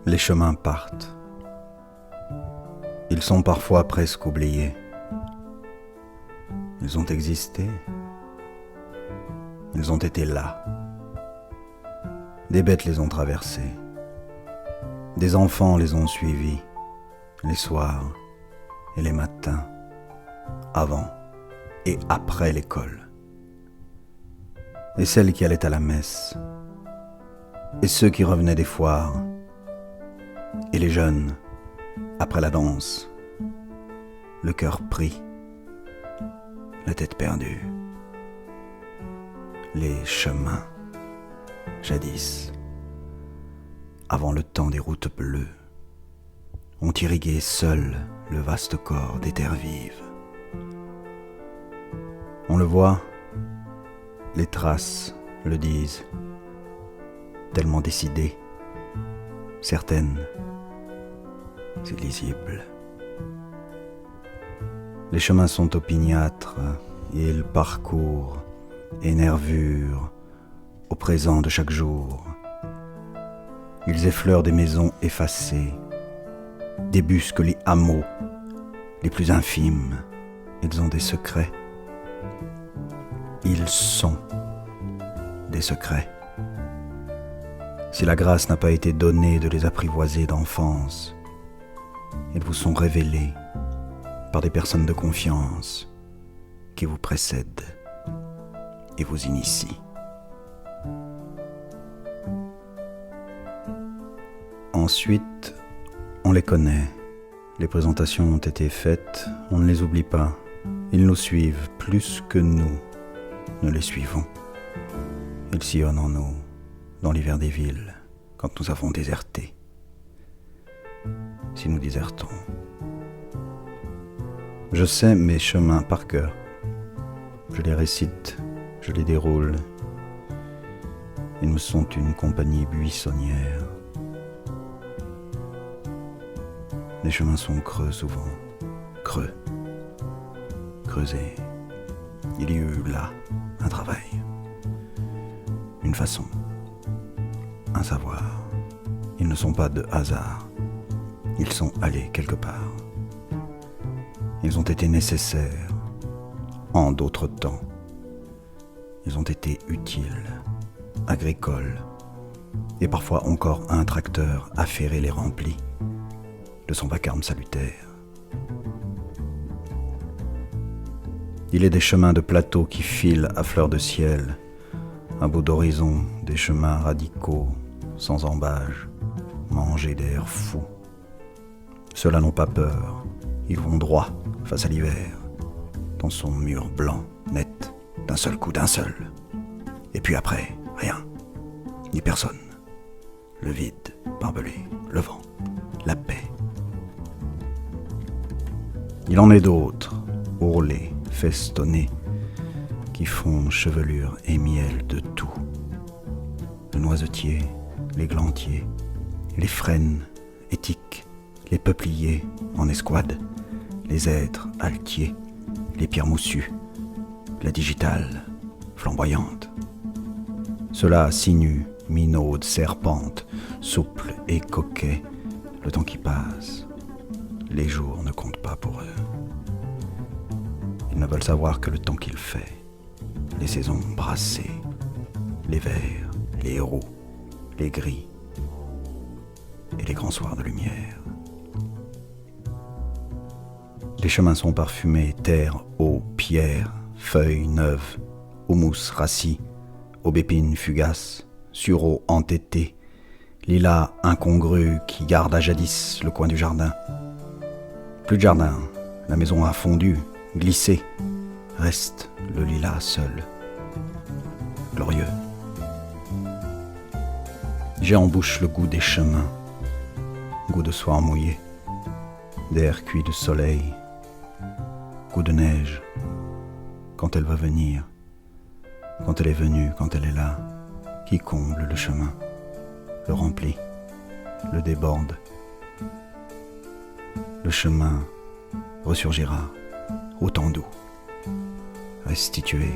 Les chemins partent. Ils sont parfois presque oubliés. Ils ont existé. Ils ont été là. Des bêtes les ont traversés. Des enfants les ont suivis, les soirs et les matins, avant et après l'école. Et celles qui allaient à la messe, et ceux qui revenaient des foires, et les jeunes, après la danse, le cœur pris, la tête perdue. Les chemins, jadis, avant le temps des routes bleues, ont irrigué seuls le vaste corps des terres vives. On le voit, les traces le disent, tellement décidées, certaines, c'est lisible. Les chemins sont opiniâtres et ils parcourent et nervurent au présent de chaque jour. Ils effleurent des maisons effacées, débusquent les hameaux les plus infimes. Ils ont des secrets. Ils sont des secrets. Si la grâce n'a pas été donnée de les apprivoiser d'enfance, ils vous sont révélés par des personnes de confiance qui vous précèdent et vous initient. Ensuite, on les connaît. Les présentations ont été faites, on ne les oublie pas. Ils nous suivent plus que nous ne les suivons. Ils sillonnent en nous, dans l'hiver des villes, quand nous avons déserté. Si nous désertons. Je sais mes chemins par cœur. Je les récite, je les déroule. Ils me sont une compagnie buissonnière. Les chemins sont creux souvent, creux, creusés. Il y a eu là un travail, une façon, un savoir. Ils ne sont pas de hasard, ils sont allés quelque part. Ils ont été nécessaires en d'autres temps. Ils ont été utiles, agricoles, et parfois encore un tracteur affairé les remplit de son vacarme salutaire. Il est des chemins de plateau qui filent à fleur de ciel, un bout d'horizon, des chemins radicaux, sans embâge, mangés d'air fou. Ceux-là n'ont pas peur, ils vont droit face à l'hiver, dans son mur blanc, net, d'un seul coup, d'un seul. Et puis après, rien, ni personne. Le vide, barbelé, le vent, la paix. Il en est d'autres, ourlés, festonnés, qui font chevelure et miel de tout. Le noisetier, les glantiers, les frênes étiques, les peupliers en escouade, les hêtres altiers, les pierres moussues, la digitale flamboyante. Ceux-là sinuent, minaudent, serpentent, souples et coquets, le temps qui passe. Les jours ne comptent pas pour eux. Ils ne veulent savoir que le temps qu'il fait, les saisons brassées, les verts, les roux, les gris et les grands soirs de lumière. Les chemins sont parfumés, terre, eau, pierre, feuilles neuves, houmous rassis, aubépines fugaces, sureaux entêtés, lilas incongrus qui gardent à jadis le coin du jardin. Plus de jardin, la maison a fondu, glissé, reste le lilas seul, glorieux. J'ai en bouche le goût des chemins, goût de soir mouillé, d'air cuit de soleil, goût de neige, quand elle va venir, quand elle est venue, quand elle est là, qui comble le chemin, le remplit, le déborde. Le chemin ressurgira, autant doux, restitué,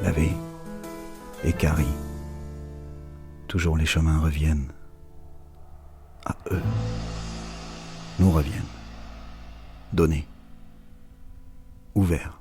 lavé, équarri. Toujours les chemins reviennent, à eux, nous reviennent, donnés, ouverts.